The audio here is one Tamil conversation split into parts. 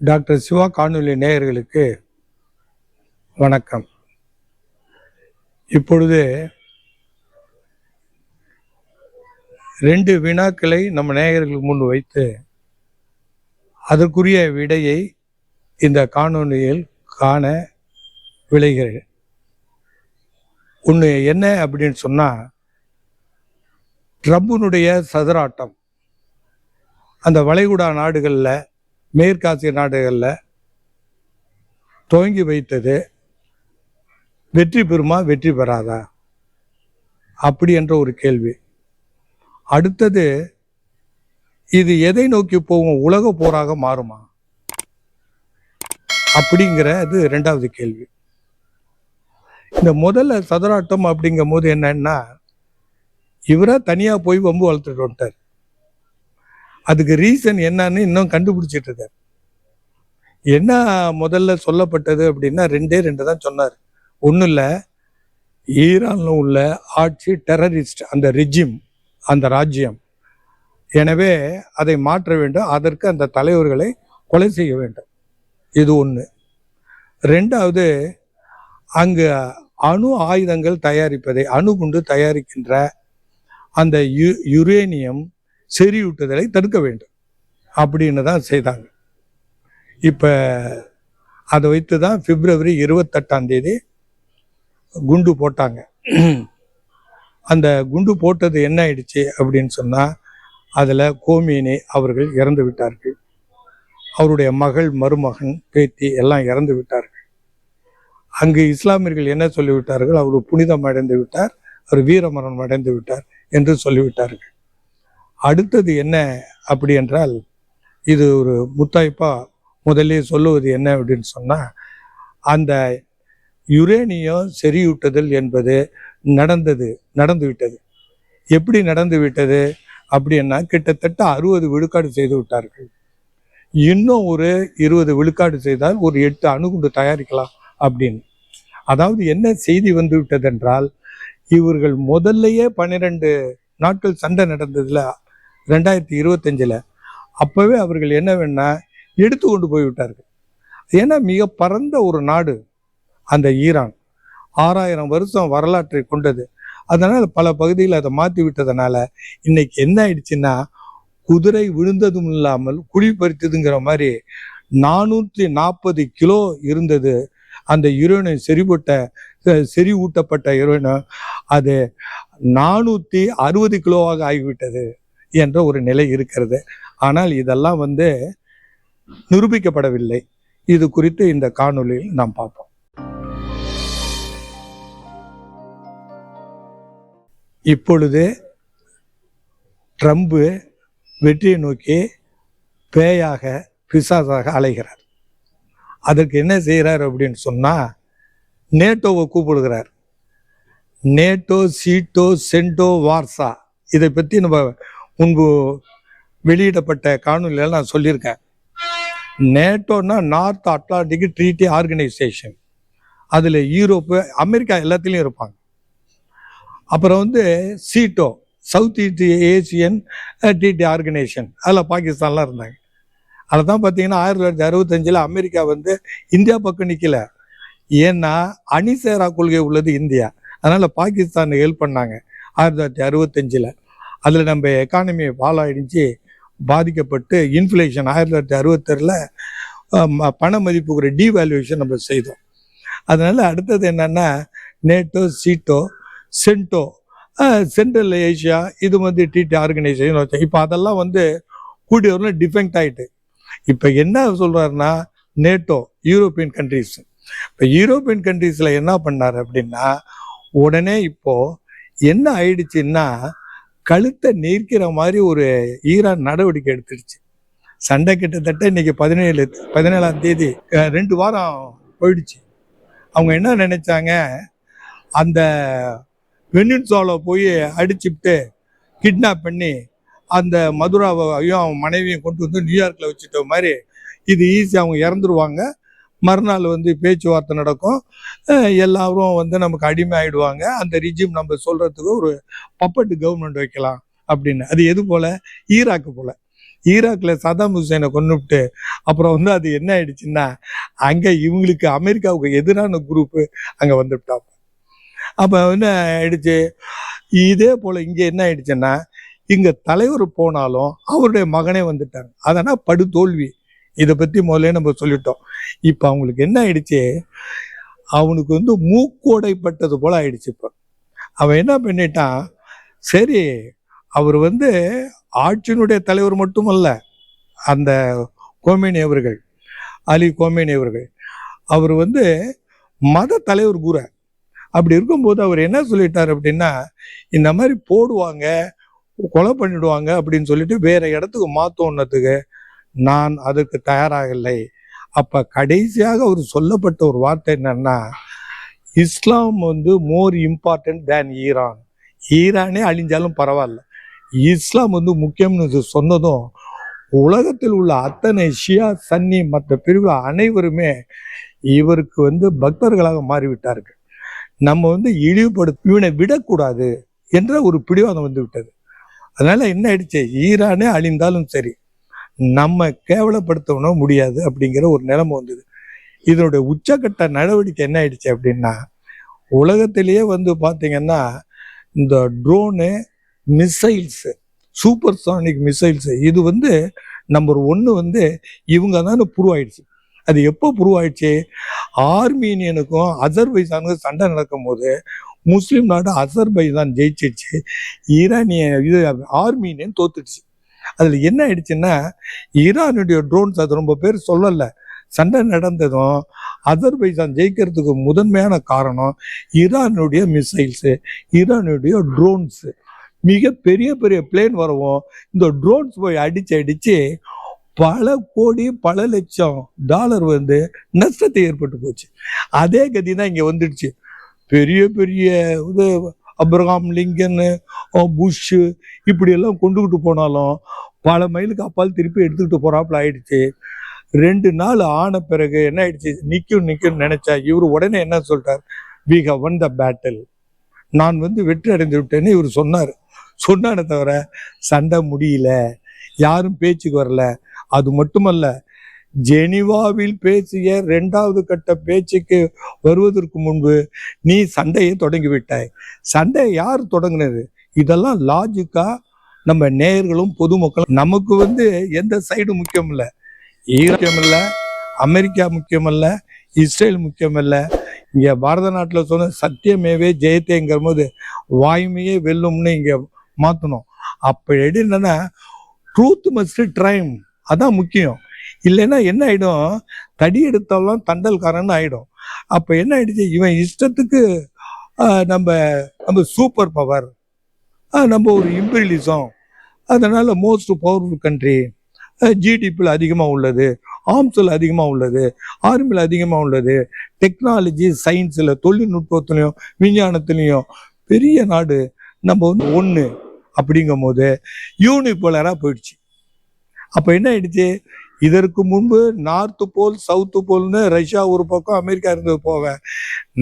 டாக்டர் சிவா காணொலி நேயர்களுக்கு வணக்கம். இப்பொழுது 2 வினாக்களை நம்ம நேயர்களுக்கு முன் வைத்து அதற்குரிய விடையை இந்த காணொலியில் காண விளைகிறேன். ஒன்று என்ன அப்படின்னு சொன்னா, ட்ரம்புனுடைய சதுராட்டம் அந்த வளைகுடா நாடுகளில், மேற்காசிய நாடுகளில் துவங்கி வைத்தது வெற்றி பெறுமா வெற்றி பெறாதா அப்படி என்ற ஒரு கேள்வி. அடுத்தது, இது எதை நோக்கி போகும், உலக போராக மாறுமா அப்படிங்கிறது 2வது கேள்வி. இந்த முதல்ல சதுராட்டம் அப்படிங்கும் போது என்னன்னா, இவரா தனியா போய் வம்பு வளர்த்துட்டு வந்துட்டார். அதுக்கு ரீசன் என்னன்னு இன்னும் கண்டுபிடிச்சிட்டு இருக்காரு. என்ன முதல்ல சொல்லப்பட்டது அப்படின்னா 2 தான் சொன்னார். ஒன்றும் இல்லை, ஈரான்ல உள்ள ஆட்சி டெரரிஸ்ட், அந்த ரெஜிம், அந்த ராஜ்யம், எனவே அதை மாற்ற வேண்டும், அதற்கு அந்த தலைவர்களை கொலை செய்ய வேண்டும். இது ஒன்று. 2வது, அங்கு அணு ஆயுதங்கள் தயாரிப்பதை, அணுகுண்டு தயாரிக்கின்ற அந்த யுரேனியம் செறியூட்டுதலை தடுக்க வேண்டும் அப்படின்னு தான் செய்தாங்க. இப்போ அதை வைத்து தான் பிப்ரவரி 28 குண்டு போட்டாங்க. அந்த குண்டு போட்டது என்ன ஆயிடுச்சு அப்படின்னு சொன்னால், அதில் கோமேனி அவர்கள் இறந்து விட்டார்கள். அவருடைய மகள், மருமகன், பேத்தி எல்லாம் இறந்து விட்டார்கள். அங்கு இஸ்லாமியர்கள் என்ன சொல்லிவிட்டார்கள், அவர் புனிதம் அடைந்து விட்டார், அவர் வீரமரணம் அடைந்து விட்டார் என்று சொல்லிவிட்டார்கள். அடுத்தது என்ன அப்படி என்றால், இது ஒரு முத்தாய்ப்பா முதலே சொல்லுவது என்ன அப்படின்னு சொன்னால், அந்த யுரேனியம் செறியூட்டுதல் என்பது நடந்து விட்டது. எப்படி நடந்து விட்டது அப்படின்னா, கிட்டத்தட்ட 60 விழுக்காடு செய்து விட்டார்கள். இன்னும் ஒரு 20 விழுக்காடு செய்தால் ஒரு 8 அணுகுண்டு தயாரிக்கலாம் அப்படின்னு. அதாவது என்ன செய்தி வந்து விட்டது என்றால், இவர்கள் முதல்லையே 12 நாட்கள் சண்டை நடந்ததுல 2025 அப்பவே அவர்கள் என்ன வேணா எடுத்து கொண்டு போய்விட்டார்கள். ஏன்னா மிக பரந்த ஒரு நாடு அந்த ஈரான், 6000 வருஷம் வரலாற்றை கொண்டது. அதனால பல பகுதியில் அதை மாற்றி விட்டதுனால இன்னைக்கு என்ன ஆயிடுச்சுன்னா, குதிரை விழுந்ததும் இல்லாமல் குழி பறித்ததுங்கிற மாதிரி 440 கிலோ இருந்தது அந்த யுரேனியம் செறிவூட்டப்பட்ட யுரேனியம், அது 460 கிலோவாக ஆகிவிட்டது என்ற ஒரு நிலை இருக்கிறது. ஆனால் இதெல்லாம் நிரூபிக்கப்படவில்லை. இது குறித்து இந்த காணொளியில் நாம் பார்ப்போம். இப்பொழுது ட்ரம்ப் வெற்றியை நோக்கி பேயாக, பிசாசாக அலைகிறார். அதற்கு என்ன செய்கிறார் அப்படின்னு சொன்னா, நேட்டோவை கூப்பிடுகிறார். நேட்டோ, சீட்டோ, சென்டோ, வார்சா, இதை பற்றி நம்ம முன்பு வெளியிடப்பட்ட காணொலியில் நான் சொல்லியிருக்கேன். நேட்டோன்னா நார்த் அட்லாண்டிக் ட்ரீட்டி ஆர்கனைசேஷன். அதில் யூரோப்பு, அமெரிக்கா எல்லாத்துலேயும் இருப்பாங்க. அப்புறம் SEATO, South East Asian Treaty Organisation, அதில் பாகிஸ்தான்லாம் இருந்தாங்க. அதில் தான் பார்த்தீங்கன்னா 1965 அமெரிக்கா இந்தியா பக்கம் நிற்கல. ஏன்னா அணிசேரா கொள்கை உள்ளது இந்தியா, அதனால் பாகிஸ்தான் ஹெல்ப் பண்ணாங்க 1965. அதில் நம்ம எக்கானமி ஃபாலோ ஆகிடுச்சு, பாதிக்கப்பட்டு இன்ஃப்ளேஷன் 1966 பண மதிப்புக்குரிய டீவேல்யூவேஷன் நம்ம செய்தோம். அதனால் அடுத்தது என்னென்னா, NATO, SEATO, CENTO, central Asia, இது ட்ரீட்டி ஆர்கனைசேஷன் வச்சோம். இப்போ அதெல்லாம் கூடிய ஒரு டிஃபெக்ட் ஆகிட்டு. இப்போ என்ன சொல்கிறாருன்னா, நேட்டோ, யூரோப்பியன் கண்ட்ரிஸ், இப்போ யூரோப்பியன் கண்ட்ரீஸில் என்ன பண்ணார் அப்படின்னா, உடனே இப்போது என்ன ஆயிடுச்சுன்னா, கழுத்தை நீர்க்கிற மாதிரி ஒரு ஈரான் நடவடிக்கை எடுத்துடுச்சு. சண்டை கிட்டத்தட்ட இன்னைக்கு 17ஆம் தேதி 2 வாரம் போயிடுச்சு. அவங்க என்ன நினைச்சாங்க, அந்த வெனின்சுலாவை போய் அடிச்சுட்டு கிட்னாப் பண்ணி அந்த மதுராவையும் அவன் மனைவியும் கொண்டு நியூயார்க்கில் வச்சுட்ட மாதிரி இது ஈஸியாக அவங்க இறந்துருவாங்க. மறுநாள் பேச்சுவார்த்தை நடக்கும், எல்லாரும் நமக்கு அடிமை ஆயிடுவாங்க, அந்த ரிஜிம் நம்ம சொல்றதுக்கு ஒரு பப்பட்டு கவர்மெண்ட் வைக்கலாம் அப்படின்னு. அது எது போல, ஈராக்கு போல. ஈராக்ல சதாம் ஹுசேனை கொன்னுவிட்டு அப்புறம் வந்து அது என்ன ஆயிடுச்சுன்னா அங்கே இவங்களுக்கு அமெரிக்காவுக்கு எதிரான குரூப்பு அங்கே வந்துவிட்டாங்க. அப்போ என்ன ஆயிடுச்சு, இதே போல் இங்கே என்ன ஆயிடுச்சுன்னா இங்கே தலைவர் போனாலும் அவருடைய மகனே வந்துட்டாங்க. அதனால் படுதோல்வி. இதை பற்றி முதல்ல நம்ம சொல்லிட்டோம். இப்போ அவங்களுக்கு என்ன ஆயிடுச்சு, அவனுக்கு வந்து மூக்கோடைப்பட்டது போல் ஆயிடுச்சு. இப்போ அவன் என்ன பண்ணிட்டான், சரி அவர் வந்து ஆட்சியினுடைய தலைவர் மட்டுமல்ல, அந்த கோமேனி அவர்கள், அலி கோமேனி அவர்கள், அவர் வந்து மத தலைவர் கூட. அப்படி இருக்கும்போது அவர் என்ன சொல்லிட்டார் அப்படின்னா, இந்த மாதிரி போடுவாங்க, கொலை பண்ணிடுவாங்க அப்படின்னு சொல்லிட்டு வேற இடத்துக்கு மாற்றோன்னதுக்கு நான் அதற்கு தயாராகலை. அப்ப கடைசியாக அவர் சொல்லப்பட்ட ஒரு வார்த்தை என்னன்னா, இஸ்லாம் வந்து மோர் இம்பார்ட்டன்ட் தேன் ஈரான். ஈரானே அழிஞ்சாலும் பரவாயில்ல, இஸ்லாம் வந்து முக்கியம்னு சொன்னதும் உலகத்தில் உள்ள அத்தனை ஷியா சன்னி மற்ற பிரிவுகள் அனைவருமே இவருக்கு வந்து பக்தர்களாக மாறிவிட்டார்கள். நம்ம வந்து இழிவுபடுத்த இவனை விடக்கூடாது என்ற ஒரு பிடிவாதம் வந்து விட்டது. அதனால என்ன ஆயிடுச்சு, ஈரானே அழிந்தாலும் சரி நம்ம கேவலப்படுத்தணும் முடியாது அப்படிங்கிற ஒரு நிலைமை வந்தது. இதனுடைய உச்சக்கட்ட நடவடிக்கை என்ன ஆயிடுச்சு அப்படின்னா, உலகத்திலேயே வந்து பார்த்தீங்கன்னா இந்த drone, missiles, super Sonic missiles, இது வந்து நம்பர் 1 வந்து இவங்க தான் ப்ரூவ் ஆயிடுச்சு. அது எப்போ ப்ரூவ் ஆயிடுச்சு, ஆர்மீனியனுக்கும் அசர்பைஜானுக்கும் சண்டை நடக்கும் போது முஸ்லீம் நாடு அசர்பைஜான் ஜெயிச்சிடுச்சு, ஈரானிய இது ஆர்மீனியன் தோத்துடுச்சு. அதில் என்ன ஆயிடுச்சுன்னா, ஈரானுடைய ட்ரோன்ஸ், அது ரொம்ப பேர் சொல்லலை, சண்டை நடந்ததும் அசர்பைஜான் ஜெயிக்கிறதுக்கு முதன்மையான காரணம் ஈரானுடைய மிசைல்ஸு, ஈரானுடைய ட்ரோன்ஸு. மிக பெரிய பெரிய பிளேன் வரவும் இந்த ட்ரோன்ஸ் போய் அடிச்சு பல கோடி பல லட்சம் டாலர் வந்து நஷ்டத்தை ஏற்பட்டு போச்சு. அதே கதி தான் இங்கே வந்துடுச்சு. பெரிய பெரிய இது அப்ரஹாம் லிங்கன், புஷ் இப்படியெல்லாம் கொண்டுகிட்டு போனாலும் பல மைலுக்கு அப்பால் திருப்பி எடுத்துக்கிட்டு போறாப்புல ஆயிடுச்சு. 2 நாள் ஆன பிறகு என்ன ஆயிடுச்சு, நிற்கும் நினைச்சா இவர் உடனே என்ன சொல்லிட்டார், we have won the battle, நான் வந்து வெற்றி அடைந்து விட்டேன்னு இவர் சொன்னானே தவிர சண்டை முடியல, யாரும் பேச்சுக்கு வரல. அது மட்டுமல்ல, ஜெனிவாவில் பேசிய 2வது கட்ட பேச்சுக்கு வருவதற்கு முன்பு நீ சண்டையை தொடங்கி விட்டாய். சண்டையை யார் தொடங்கினது? இதெல்லாம் லாஜிக்கா நம்ம நேயர்களும் பொதுமக்களும், நமக்கு வந்து எந்த சைடு முக்கியம் இல்லை, ஈரான் இல்லை, அமெரிக்கா முக்கியமல்ல, இஸ்ரேல் முக்கியமல்ல. இங்கே பாரத நாட்டில் சொன்ன சத்தியமேவே ஜெயத்தேங்கிற போது வாய்மையே வெல்லும்னு இங்கே மாற்றணும். அப்போ என்னன்னா ட்ரூத் மஸ்ட் ட்ரைம், அதான் முக்கியம். இல்லைன்னா என்ன ஆகிடும், தடி எடுத்தாலும் தண்டல்காரன்னு ஆகிடும். அப்போ என்ன ஆயிடுச்சு, இவன் இஷ்டத்துக்கு நம்ம சூப்பர் பவர், நம்ம ஒரு இம்பீரியலிசம், அதனால் மோஸ்ட் பவர்ஃபுல் கண்ட்ரி, ஜிடிபியில் அதிகமாக உள்ளது, ஆர்ம்ஸில் அதிகமாக உள்ளது, ஆர்மியில் அதிகமாக உள்ளது, டெக்னாலஜி சயின்ஸில் தொழில்நுட்பத்துலேயும் விஞ்ஞானத்துலேயும் பெரிய நாடு, நம்ம வந்து ஒன்று அப்படிங்கும் போது யூனிபோலராக போயிடுச்சு. அப்போ என்ன ஆயிடுச்சு, இதற்கு முன்பு நார்த்து போல் சவுத்து போல்னு ரஷ்யா ஒரு பக்கம் அமெரிக்கா இருந்தது போவேன்,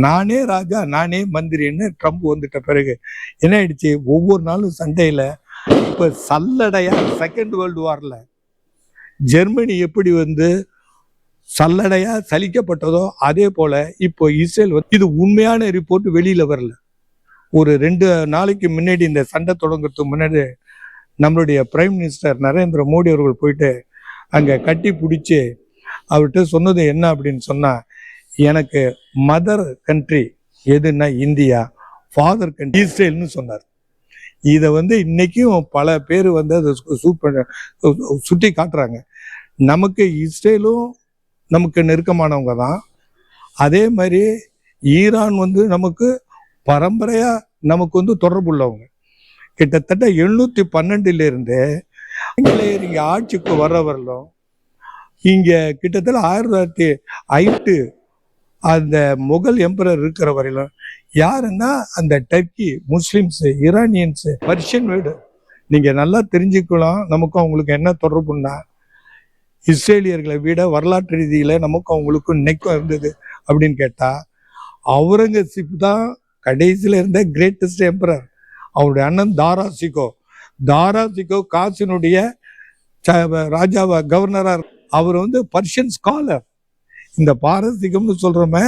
நானே ராஜா நானே மந்திரின்னு ட்ரம்ப் வந்துட்ட பிறகு என்ன ஆயிடுச்சு, ஒவ்வொரு நாளும் சண்டையில். இப்போ சல்லடையா செகண்ட் வேர்ல்டு வாரில் ஜெர்மனி எப்படி வந்து சல்லடையா சலிக்கப்பட்டதோ அதே போல இப்போ இஸ்ரேல் இது உண்மையான ரிப்போர்ட் வெளியில வரல. ஒரு 2 நாளைக்கு முன்னாடி இந்த சண்டை தொடங்குறதுக்கு முன்னாடி நம்மளுடைய பிரைம் மினிஸ்டர் நரேந்திர மோடி அவர்கள் போயிட்டு அங்கே கட்டி பிடிச்சி அவர்கிட்ட சொன்னது என்ன அப்படின்னு சொன்னா, எனக்கு மதர் கண்ட்ரி எதுன்னா இந்தியா, ஃபாதர் கண்ட்ரி இஸ்ரேல்னு சொன்னார். இதை வந்து இன்னைக்கும் பல பேர் வந்து அதை சுட்டி காட்டுறாங்க. நமக்கு இஸ்ரேலும் நமக்கு நெருக்கமானவங்க தான். அதே மாதிரி ஈரான் வந்து நமக்கு பரம்பரையா நமக்கு வந்து தொடர்பு உள்ளவங்க. கிட்டத்தட்ட 712 ஆங்கிலேயர் இங்கே ஆட்சிக்கு வர்றவர்களும் இங்கே கிட்டத்தட்ட 1908 அந்த முகல் எம்பரர் இருக்கிற வரையிலும் யாருன்னா அந்த டர்க்கி, முஸ்லிம்ஸ், ஈரானியன்ஸு, பர்ஷியன் வீடு. நீங்கள் நல்லா தெரிஞ்சுக்கலாம் நமக்கும் அவங்களுக்கு என்ன தொடர்புன்னா, இஸ்ரேலியர்களை விட வரலாற்று ரீதியில் நமக்கும் அவங்களுக்கும் நெக்கம் இருந்தது அப்படின்னு கேட்டால், அவுரங்கசீப் தான் கடைசியில் இருந்த கிரேட்டஸ்ட் எம்பரர். அவருடைய அண்ணன் தாராசிகோ காசினுடைய ராஜாவா கவர்னரா, அவர் வந்து பர்ஷியன் ஸ்காலர். இந்த பாரசீகம்னு சொல்றோமே,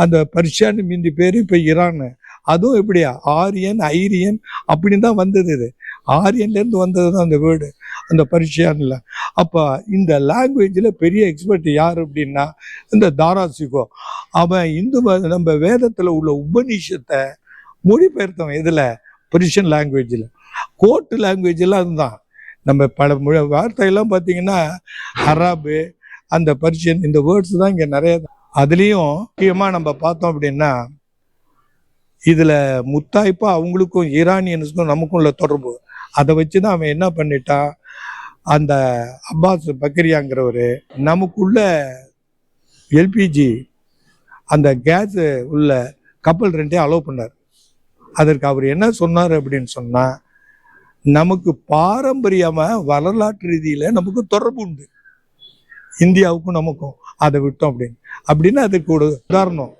அந்த பர்ஷியான்னு மீந்தி பேரு இப்ப ஈரான். அதுவும் எப்படியா ஆரியன் ஐரியன் அப்படின்னு தான் வந்தது. இது ஆரியன்ல இருந்து வந்தது தான் அந்த வேர்டு, அந்த பர்ஷியான்ல. அப்ப இந்த லாங்குவேஜ்ல பெரிய எக்ஸ்பர்ட் யார் அப்படின்னா இந்த தாராசிகோ. அவன் நம்ம வேதத்துல உள்ள உபநிஷத்தை மொழிபெயர்த்தவன். இதுல பர்ஷியன் லாங்குவேஜ்ல. கோர்ட் லாங்குவேஜ்ல அதுதான். நம்ம பல வார்த்தையெல்லாம் பார்த்தீங்கன்னா அராபு, அந்த பர்ஷியன், இந்த வேர்ட்ஸ் தான் இங்க நிறைய. அதுலேயும் முக்கியமா நம்ம பார்த்தோம் அப்படின்னா இதுல முத்தாய்ப்பா அவங்களுக்கும் ஈரானியன்ஸுக்கும் நமக்கும் உள்ள தொடர்பு. அதை வச்சுதான் அவன் என்ன பண்ணிட்டான், அந்த அப்பாஸ் பக்கரியாங்கிறவரு நமக்குள்ள எல்பிஜி அந்த கேஸ் உள்ள கப்பல் ரெண்டையும் அலோவ் பண்ணார். அதற்கு அவர் என்ன சொன்னார் அப்படின்னு சொன்னா, நமக்கு பாரம்பரியமா வரலாற்று ரீதியில நமக்கு தொடர்பு உண்டு, இந்தியாவுக்கும் நமக்கும், அதை விட்டோம் அப்படின்னு அதுக்கு ஒரு உதாரணம்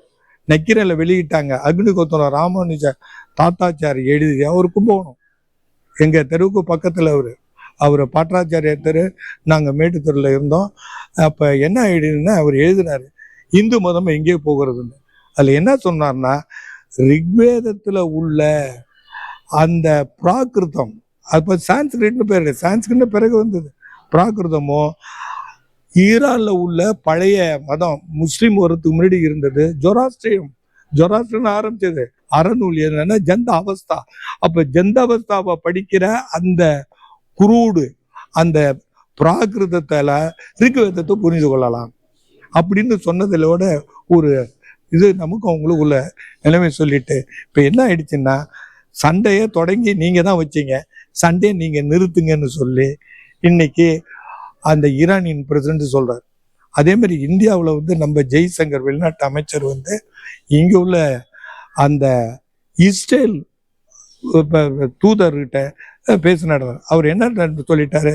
நக்கீரல வெளியிட்டாங்க. அக்னிகோத்திரம் ராமானுஜ தாத்தாச்சாரி எழுதி, அவர் கும்பகோணம், எங்க தெருவுக்கு பக்கத்துல அவரு பாட்டாச்சாரியர் தெரு, நாங்க மேட்டு தெருவில் இருந்தோம். அப்ப என்ன எழுதுன்னா அவர் எழுதினாரு, இந்து மதம் எங்கே போகிறதுன்னு. அதுல என்ன சொன்னார்னா, ரிக்வேதத்துல உள்ள அந்த பிராகிருதம், அப்ப சான்ஸ்கிரிட்னு பேரு, சான்ஸ்கிரிட்னு பிறகு வந்தது பிராகிருதமோ, ஈரான்ல உள்ள பழைய மதம் முஸ்லீம் வரதுக்கு முன்னாடி இருந்தது ஜொராஸ்ட்ரியன் ஆரம்பிச்சது. அறநூல் என்னன்னா ஜந்த அவஸ்தா. அப்ப ஜந்த அவஸ்தாவை படிக்கிற அந்த குரூடு அந்த பிராகிருதத்தால ரிக்வேதத்தை புரிந்து கொள்ளலாம் அப்படின்னு சொன்னதிலோட ஒரு இது நமக்கு அவங்களுக்குள்ள நிலைமை சொல்லிட்டு, இப்ப என்ன ஆயிடுச்சுன்னா, சண்டையை தொடங்கி நீங்க தான் வச்சீங்க, சண்டையை நீங்க நிறுத்துங்கன்னு சொல்லி இன்னைக்கு அந்த ஈரானியன் பிரசிடண்ட் சொல்றாரு. அதே மாதிரி இந்தியாவில் வந்து நம்ம ஜெய்சங்கர் வெளிநாட்டு அமைச்சர் வந்து இங்க உள்ள அந்த இஸ்ரேல் தூதர்கிட்ட பேசினார். அவர் என்ன சொல்லிட்டாரு,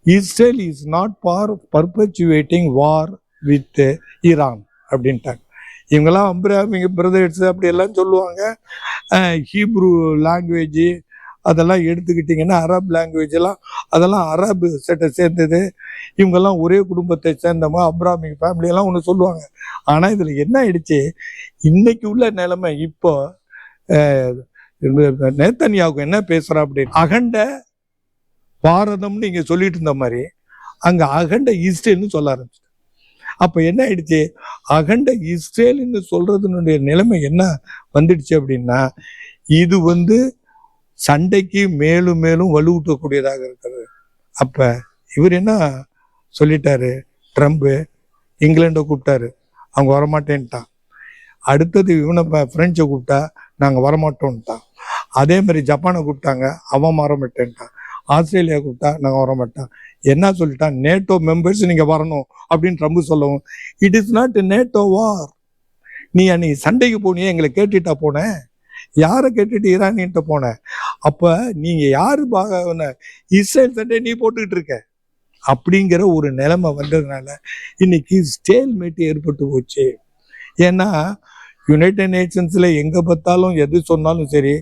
Israel is not for perpetuating war with Iran அப்படின்ட்டாங்க. இவங்கெல்லாம் அப்ராமிக் பிரதர்ஸ் அப்படி எல்லாம் சொல்லுவாங்க. ஹீப்ரூ லாங்குவேஜ் அதெல்லாம் எடுத்துக்கிட்டிங்கன்னா அரபு லாங்குவேஜ் எல்லாம் அதெல்லாம் அரபு செட்டை சேர்ந்தது. இவங்கெல்லாம் ஒரே குடும்பத்தை சேர்ந்தவங்க, அப்ராமிக் ஃபேமிலி எல்லாம் ஒன்று சொல்லுவாங்க. ஆனால் இதில் என்ன ஆயிடுச்சு, இன்னைக்கு உள்ள நிலைமை, இப்போ நேத்தன்யாவுக்கு என்ன பேசுகிறா அப்படின்னு, அகண்ட பாரதம்னு இங்கே சொல்லிட்டு இருந்த மாதிரி அங்கே அகண்ட இஸ்ரேல்னு சொல்ல ஆரம்பிச்சு. அப்போ என்ன ஆயிடுச்சு, அகண்ட இஸ்ரேல்னு சொல்றதுனுடைய நிலைமை என்ன வந்துடுச்சு அப்படின்னா, இது வந்து சண்டைக்கு மேலும் மேலும் வலுவூட்டக்கூடியதாக இருக்கிறது. அப்ப இவர் என்ன சொல்லிட்டாரு, ட்ரம்ப் இங்கிலாண்டை கூப்பிட்டாரு, அவங்க வரமாட்டேன்ட்டான். அடுத்தது இவனை பிரெஞ்சை கூப்பிட்டா நாங்கள் வரமாட்டோம்ட்டான். அதே மாதிரி ஜப்பானை கூப்பிட்டாங்க, அவன் வரமாட்டேன்ட்டான். ஆஸ்திரேலியா கூப்பிட்டா நாங்கள் வரமாட்டான். என்ன சொல்லிட்டான், நேட்டோ மெம்பர்ஸ் நீங்க வரணும் அப்படின்னு ட்ரம்ப் சொல்லவும், இட் இஸ் நாட் நேட்டோ வார். நீ அன்னைக்கு சண்டைக்கு போனியே, எங்களை கேட்டுட்டா போனேன், யாரை கேட்டுட்டு ஈரானின்ட்ட போன? அப்ப நீங்க யாரு இஸ்ரேல் சண்டை நீ போட்டுக்கிட்டு இருக்க அப்படிங்கிற ஒரு நிலைமை வந்ததுனால இன்னைக்கு ஸ்டேல்மேட் ஏற்பட்டு போச்சு. ஏன்னா யுனைடெட் நேஷன்ஸ்ல எங்க பார்த்தாலும் எது சொன்னாலும் சரி,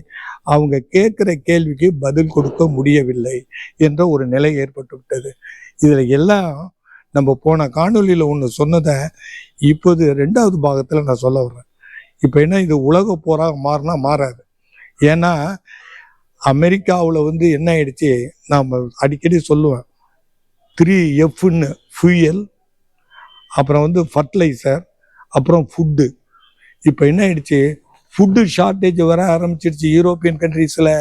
அவங்க கேட்கிற கேள்விக்கு பதில் கொடுக்க முடியவில்லை என்ற ஒரு நிலை ஏற்பட்டு விட்டது. இதுல எல்லாம் நம்ம போன காணொலியில ஒன்று சொன்னதை இப்போது 2வது பாகத்துல நான் சொல்ல வர்றேன். இப்போ என்ன, இது உலக போராக மாறினா மாறாது. ஏன்னா அமெரிக்காவில் வந்து என்ன ஆயிடுச்சு, நான் அடிக்கடி சொல்லுவேன், 3Fன்னு ஃபியூயல், அப்புறம் வந்து ஃபர்டிலைசர், அப்புறம் ஃபுட்டு. இப்போ என்ன ஆயிடுச்சு, ஃபுட்டு ஷார்ட்டேஜ் வர ஆரம்பிச்சிடுச்சு யூரோப்பியன் கண்ட்ரீஸில்,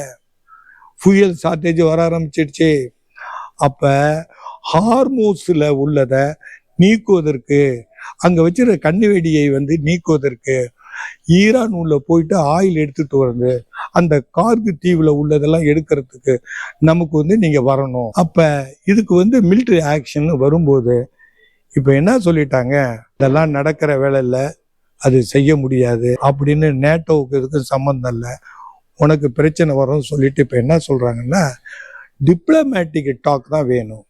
ஃபியூயல் ஷார்ட்டேஜ் வர ஆரம்பிச்சிடுச்சு. அப்போ ஹார்மோஸில் உள்ளதை நீக்குவதற்கு, அங்கே வச்சிருக்க கண்ணி வெடியை வந்து நீக்குவதற்கு ஈரான் உள்ள போயிட்டு ஆயில் எடுத்துட்டு வருது, அந்த கார்கு தீவுல உள்ளதெல்லாம் எடுக்கிறதுக்கு நமக்கு வந்து நீங்க வரணும். அப்ப இதுக்கு வந்து மிலிட்டரி ஆக்ஷன் வரும்போது இப்ப என்ன சொல்லிட்டாங்க, இதெல்லாம் நடக்கிற வேலை இல்லை, அது செய்ய முடியாது அப்படின்னு, நேட்டோவுக்கு இதுக்கு சம்மந்தம் இல்லை, உனக்கு பிரச்சனை வரும்னு சொல்லிட்டு இப்ப என்ன சொல்றாங்கன்னா, டிப்ளமேட்டிக் டாக் தான் வேணும்.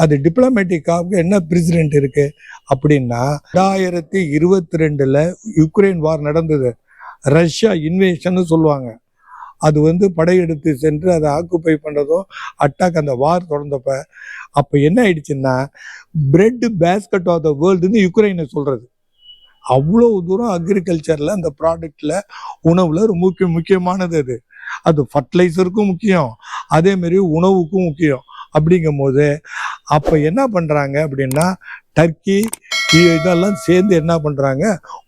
அது டிப்ளமேட்டிக்காக என்ன பிரசிடென்ட் இருக்கு அப்படின்னா, 2022 யுக்ரைன் வார் நடந்தது, ரஷ்யா இன்வேஷன் சொல்லுவாங்க. அது வந்து படையெடுத்து சென்று அதை ஆக்குப்பை பண்ணதும் அட்டாக் அந்த வார் தொடர்ந்தப்ப அப்போ என்ன ஆயிடுச்சுன்னா பிரெட் பேஸ்கட் ஆஃப் த வேர்ல்டுன்னு யுக்ரைனை சொல்றது. அவ்வளோ தூரம் அக்ரிகல்ச்சர்ல அந்த ப்ராடக்ட்ல உணவுல ஒரு முக்கியமானது அது. அது ஃபர்டிலைசருக்கும் முக்கியம், அதே மாதிரி உணவுக்கும் முக்கியம். அப்படிங்கும் போது அப்ப என்ன பண்றாங்க அப்படின்னா டர்க்கி இதெல்லாம் சேர்ந்து என்ன பண்றாங்க,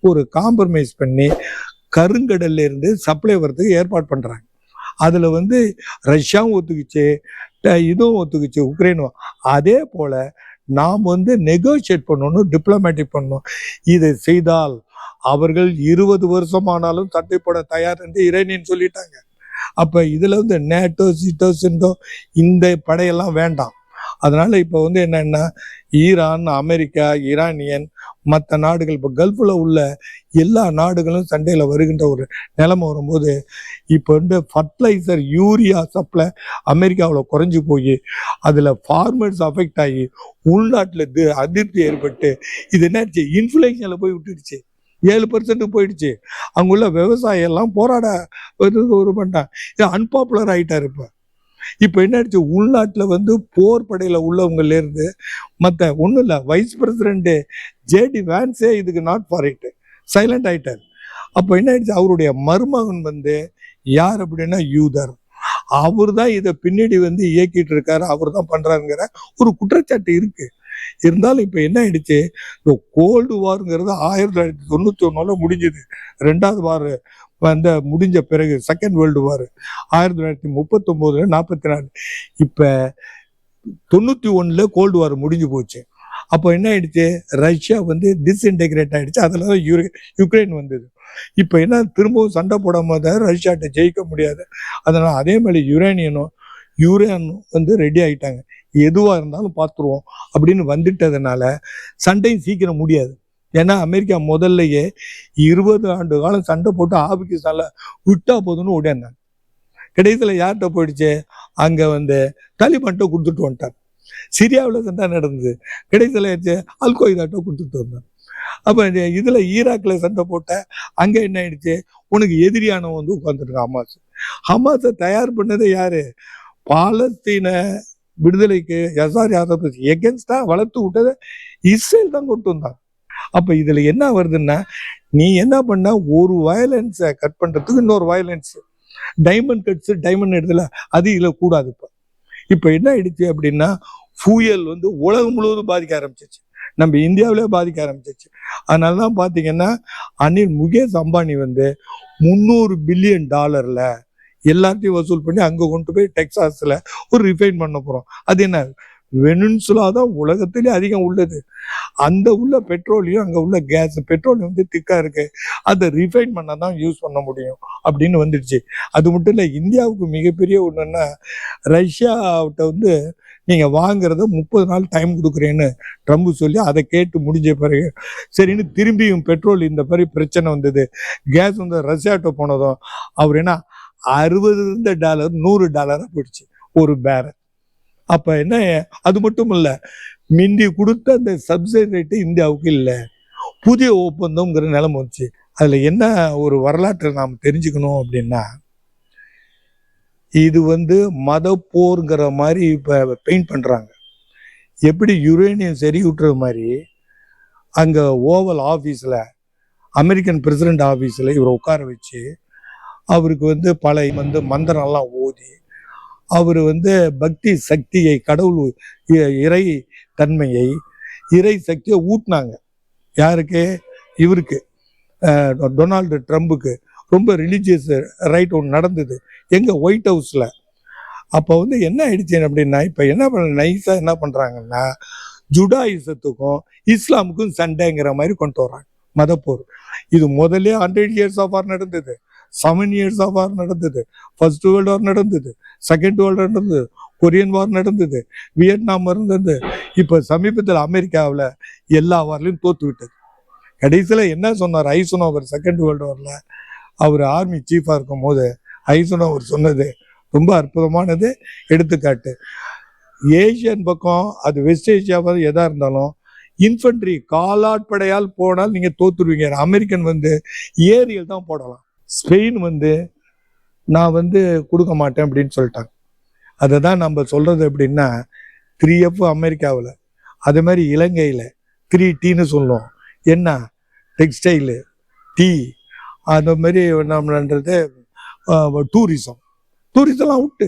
ஒரு காம்ப்ரமைஸ் பண்ணி கருங்கடல்ல இருந்து சப்ளை வரதுக்கு ஏற்பாடு பண்றாங்க. அதுல வந்து ரஷ்யாவும் ஒத்துக்குச்சு, இதுவும் ஒத்துக்குச்சு, உக்ரைனும். அதே போல நாம் வந்து நெகோசியேட் பண்ணணும், டிப்ளமேட்டிக் பண்ணணும். இதை செய்தால் அவர்கள் 20 வருஷமானாலும் சட்டை போட தயார் என்று இறைனியன் சொல்லிட்டாங்க. அப்ப இதுல வந்து நேட்டோ சிட்டோ இந்த படையெல்லாம் வேண்டாம். அதனால இப்போ வந்து என்னன்னா ஈரான், அமெரிக்கா, ஈரானியன், மற்ற நாடுகள், இப்போ கல்ஃபில் உள்ள எல்லா நாடுகளும் சண்டையில் வருகின்ற ஒரு நிலைமை வரும்போது இப்போ வந்து ஃபர்டிலைசர் யூரியா சப்ளை அமெரிக்காவில் குறைஞ்சி போய் அதில் ஃபார்மர்ஸ் அஃபெக்ட் ஆகி உள்நாட்டில் அதிருப்தி ஏற்பட்டு இது என்னாச்சு, இன்ஃப்ளேஷனில் போய் விட்டுடுச்சு. 7% போயிடுச்சு. அங்குள்ள விவசாயம் எல்லாம் போராட ஒரு பண்ணிட்டான். இது அன்பாப்புலர் ஆகிட்டார். இப்போ என்ன ஆயிடுச்சு, உள்நாட்டில் வந்து போர் படையில் உள்ளவங்கல இருந்து மற்ற ஒன்றும் இல்லை, வைஸ் பிரசிடென்ட் ஜேடி வேன்ஸே இதுக்கு நாட் ஃபார் இட் சைலண்ட் ஆயிட்டார். அப்போ என்ன ஆயிடுச்சு, அவருடைய மருமகன் வந்து யார் அப்படின்னா யூதர். அவர் தான் இதை பின்னாடி வந்து இயக்கிட்டு இருக்காரு, அவர் தான் பண்றாருங்கிற ஒரு குற்றச்சாட்டு இருக்கு. இருந்தாலும் இப்போ என்ன ஆயிடுச்சு, இந்த கோல்டு வாருங்கிறது 1991 முடிஞ்சது. 2வது வார் வந்து முடிஞ்ச பிறகு செகண்ட் வேர்ல்டு வார் 1939 44. இப்போ 91 கோல்டு வார் முடிஞ்சு போச்சு. அப்போ என்ன ஆயிடுச்சு, ரஷ்யா வந்து டிஸ்இன்டெகிரேட் ஆயிடுச்சு. அதில் தான் யுக்ரைன் வந்தது. இப்போ என்ன திரும்பவும் சண்டை போடாம தான் ரஷ்யாட்ட ஜெயிக்க முடியாது. அதனால அதே மாதிரி யுரேன் வந்து ரெடி ஆயிட்டாங்க, எதுவாக இருந்தாலும் பார்த்துருவோம் அப்படின்னு வந்துட்டதுனால சண்டையும் சீக்கிரம் முடியாது. ஏன்னா அமெரிக்கா முதல்லையே 20 ஆண்டு காலம் சண்டை போட்டு ஆப்கானிஸ்தான்ல விட்டா போதுன்னு ஓடியாந்தாங்க. கடைசியில் யார்கிட்ட போயிடுச்சு, அங்கே வந்து தாலிபான்கிட்ட கொடுத்துட்டு வந்துட்டார். சிரியாவில் சண்டை நடந்தது, கடைசியில் அல்கொய்தாட்ட கொடுத்துட்டு வந்தார். அப்போ இதில் ஈராக்கில் சண்டை போட்ட அங்கே என்ன ஆயிடுச்சு, உனக்கு எதிரியானவன் வந்து உட்காந்துருக்கான் ஹமாஸை தயார் பண்ணது யாரு, பாலஸ்தீன விடுதலைக்கு யசார் யாதவ் எகென்ஸ்டா வளர்த்து விட்டதை இஸ்ரேல் தான் கொண்டு வந்தாங்க. அப்ப இதுல என்ன வருதுன்னா, நீ என்ன பண்ண, ஒரு வயலன்ஸை கட் பண்றதுக்கு இன்னொரு வயலன்ஸ், டைமண்ட் கட்ஸ் டைமண்ட் இடத்துல அது இதுல கூடாது. இப்ப என்ன ஆயிடுச்சு அப்படின்னா, ஃபியூயல் வந்து உலகம் முழுவதும் பாதிக்க ஆரம்பிச்சிச்சு, நம்ம இந்தியாவிலே பாதிக்க ஆரம்பிச்சிச்சு. அதனாலதான் பாத்தீங்கன்னா முகேஷ் அம்பானி வந்து $300 பில்லியன் எல்லாத்தையும் வசூல் பண்ணி அங்க கொண்டு போய் டெக்சாஸ்ல ஒரு ரிஃபைன் பண்ண போறோம். அது என்ன, வெனின்சுலா தான் உலகத்திலே அதிகம் உள்ளது. அந்த உள்ள பெட்ரோலியம், அங்க உள்ள கேஸ், பெட்ரோலியம் வந்து திக்கா இருக்கு, அதை ரிஃபைன் பண்ண தான் யூஸ் பண்ண முடியும் அப்படின்னு வந்துடுச்சு. அது மட்டும் இல்லை, இந்தியாவுக்கு மிகப்பெரிய ஒண்ணுன்னா, ரஷ்யாவிட்ட வந்து நீங்க வாங்குறத 30 நாள் டைம் கொடுக்குறேன்னு ட்ரம்ப் சொல்லி அதை கேட்டு முடிஞ்ச பிறகு சரின்னு திரும்பியும் பெட்ரோல் இந்த மாதிரி பிரச்சனை வந்தது, கேஸ் வந்து ரஷ்யாவிட்ட போனதும் அவர் என்ன $60 $100 போயிடுச்சு ஒரு பேரல். அப்ப என்ன, அது மட்டும் இல்ல, மிந்தி கொடுத்த அந்த சப்சிடி ரேட்டு இந்தியாவுக்கு இல்லை, புதிய ஒப்பந்தம்ங்கிற நிலைமை வந்துச்சு. அதுல என்ன ஒரு வரலாற்றை நாம் தெரிஞ்சுக்கணும் அப்படின்னா, இது வந்து மத போர்ங்கிற மாதிரி இப்ப பெயிண்ட் பண்றாங்க. எப்படி யுரேனியம் சரி விட்டுற மாதிரி அங்க ஓவல் ஆபீஸ்ல, அமெரிக்கன் பிரசிடென்ட் ஆபீஸ்ல இவரை உட்கார வச்சு அவருக்கு வந்து பல வந்து மந்திரம்லாம் ஓதி அவர் வந்து பக்தி சக்தியை, கடவுள் இறை தன்மையை, இறை சக்தியை ஊட்டினாங்க. யாருக்கு, இவருக்கு டொனால்டு ட்ரம்புக்கு ரொம்ப ரிலீஜியஸ் ரைட் ஒன்று நடந்தது எங்க ஒயிட் ஹவுஸ்ல. அப்போ வந்து என்ன ஆயிடுச்சு அப்படின்னா, இப்போ என்ன நைஸா என்ன பண்றாங்கன்னா, ஜுடாயிசத்துக்கும் இஸ்லாமுக்கும் சண்டைங்கிற மாதிரி கொண்டு வர்றாங்க, மதப்போர். இது முதல்ல 100 இயர்ஸ் ஆஃப் வார் நடந்தது, 7 இயர்ஸ் ஆஃப் வார் நடந்தது, ஃபர்ஸ்ட் வேர்ல்டு வார் நடந்தது, செகண்ட் வேர்ல்டு நடந்தது, கொரியன் வார் நடந்தது, வியட்நாம் இருந்தது. இப்போ சமீபத்தில் அமெரிக்காவில் எல்லா வார்லையும் தோத்து விட்டது. கடைசியில் என்ன சொன்னார் ஐசனோவர், செகண்ட் வேர்ல்டு வார்ல அவர் ஆர்மி சீஃபாக இருக்கும் போது ஐசனோவர் சொன்னது ரொம்ப அற்புதமானது எடுத்துக்காட்டு. ஏசியன் பக்கம், அது வெஸ்ட் ஏசியாவாக எதா இருந்தாலும், இன்ஃபென்ட்ரி காலாட்படையால் போனால் நீங்க தோத்துருவீங்க. அமெரிக்கன் வந்து ஏரியல் தான் போடலாம். ஸ்பெயின் வந்து நான் வந்து கொடுக்க மாட்டேன் அப்படின்னு சொல்லிட்டாங்க. அதை தான் நம்ம சொல்றது எப்படின்னா 3F அமெரிக்காவில், அதே மாதிரி இலங்கையில் 3Tன்னு சொல்லுவோம். என்ன? டெக்ஸ்டைலு, டீ, அந்த மாதிரி நம்மன்றது டூரிசம்லாம் விட்டு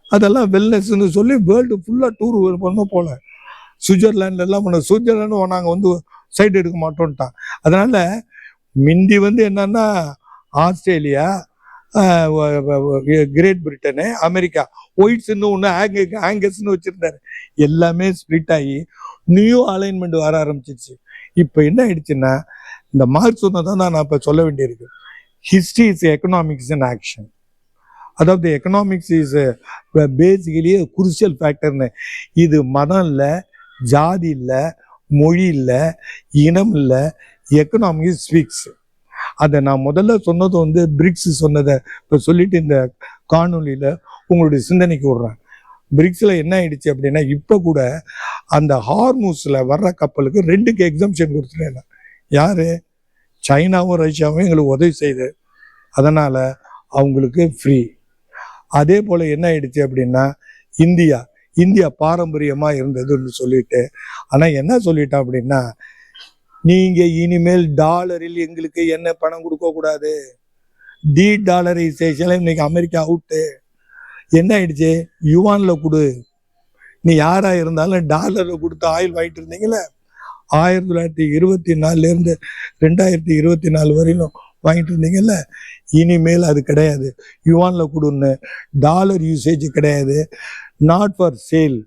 அதெல்லாம் வெல்னஸ்ன்னு சொல்லி வேர்ல்டு ஃபுல்லாக டூர் பண்ண போல. சுவிட்சர்லாண்ட்லாம் பண்ண, சுவிட்சர்லாண்டு நாங்கள் வந்து சைடு எடுக்க மாட்டோம்ட்டான். அதனால மிந்தி வந்து என்னன்னா ஆஸ்திரேலியா, கிரேட் பிரிட்டனு, அமெரிக்கா ஒயிட்ஸ்ன்னு ஒன்று ஆங்கஸ்ன்னு வச்சிருந்தாரு. எல்லாமே ஸ்ப்ளிட் ஆகி நியூ அலைன்மெண்ட் வர ஆரம்பிச்சிருச்சு. இப்போ என்ன ஆயிடுச்சுன்னா, இந்த மார்க் சொன்னதான் நான் இப்போ சொல்ல வேண்டியிருக்கு. History is economics and action. அதாவது எக்கனாமிக்ஸ் இஸ் பேசிக்கலி குருஷியல் ஃபேக்டர்னு. இது மதம் இல்லை, ஜாதி இல்லை, மொழி இல்லை, இனம் இல்லை, எக்கனாமிக்ஸ் ஸ்பீக்ஸ். அதை நான் முதல்ல சொன்னது வந்து பிரிக்ஸ் சொன்னதை இப்போ சொல்லிட்டு இந்த காணொலியில் உங்களுடைய சிந்தனைக்கு விடுறேன். பிரிக்ஸில் என்ன ஆயிடுச்சு அப்படின்னா, இப்போ கூட அந்த ஹார்மூஸில் வர்ற கப்பலுக்கு 2க்கு எக்ஸம்ஷன் கொடுத்துட்டேன். யார்? சைனாவும் ரஷ்யாவும் எங்களுக்கு உதவி செய்யுது, அதனால் அவங்களுக்கு ஃப்ரீ. அதே போல் என்ன ஆயிடுச்சு அப்படின்னா, இந்தியா பாரம்பரியமாக இருந்ததுன்னு சொல்லிட்டு, ஆனால் என்ன சொல்லிட்டான் அப்படின்னா, நீங்கள் இனிமேல் டாலரில் எங்களுக்கு என்ன பணம் கொடுக்கக்கூடாது. டாலரைசேஷன் இன்னைக்கு அமெரிக்கா அவுட்டு. என்ன ஆயிடுச்சு? யுவானில் கொடு. நீ யாராக இருந்தாலும் டாலரில் கொடுத்து ஆயில் வாங்கிட்டு இருந்தீங்களே, 1924 2024 வரையிலும் வாங்கிட்டு இருந்தீங்கல்ல, இனிமேல் அது கிடையாது. யுவானில் கொடுன்னு. டாலர் யூசேஜ் கிடையாது. நாட் ஃபார் சேல்,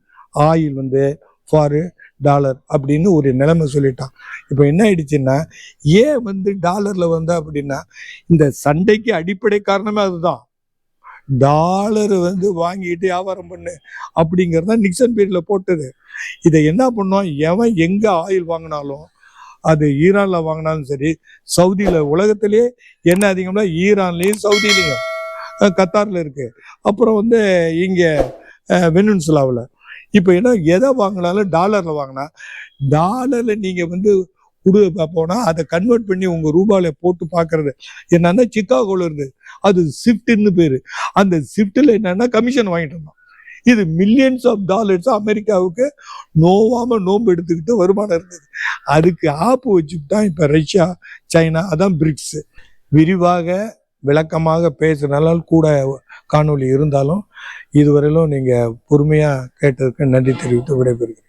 ஆயில் வந்து ஃபார் டாலர் அப்படின்னு ஒரு நிலைமை சொல்லிட்டான். இப்போ என்ன ஆயிடுச்சுன்னா, ஏன் வந்து டாலரில் வந்து அப்படின்னா, இந்த சண்டைக்கு அடிப்படை காரணமே அதுதான். டாலர் வந்து வாங்கிட்டு வியாபாரம் பண்ணு அப்படிங்கிறத நிக்சன் பீரியட்ல போட்டது. இதை என்ன பண்ணோம், எவன் எங்கே ஆயில் வாங்கினாலும், அது ஈரானில் வாங்கினாலும் சரி, சவுதியில், உலகத்திலே என்ன அதிகம்னா ஈரான்லேயும் சவுதியிலையும், கத்தாரில் இருக்குது, அப்புறம் வந்து இங்கே வெனின்சுலாவில். இப்போ என்ன, எதை வாங்கினாலும் டாலரில் வாங்கினா, டாலரில் நீங்கள் வந்து போனால் அதை கன்வெர்ட் பண்ணி உங்கள் ரூபாயில் போட்டு பார்க்கறது என்னன்னா, சிக்காகோவில் இருந்து அது ஸ்விஃப்ட்னு பேர். அந்த ஸ்விஃப்டில் என்னன்னா கமிஷன் வாங்கிட்டு இருந்தோம். இது மில்லியன்ஸ் ஆஃப் டாலர்ஸ் அமெரிக்காவுக்கு நோம்பு எடுத்துக்கிட்டு வருமானம் இருந்தது. அதுக்கு ஆப்பு வச்சுட்டு தான் இப்போ ரஷ்யா, சைனா, அதான் பிரிக்ஸ். விரிவாக விளக்கமாக பேசுனாலும் கூட காணொலி இருந்தாலும் இதுவரையிலும் நீங்கள் பொறுமையாக கேட்டதுக்கு நன்றி தெரிவித்து விடைபெறுகிறேன்.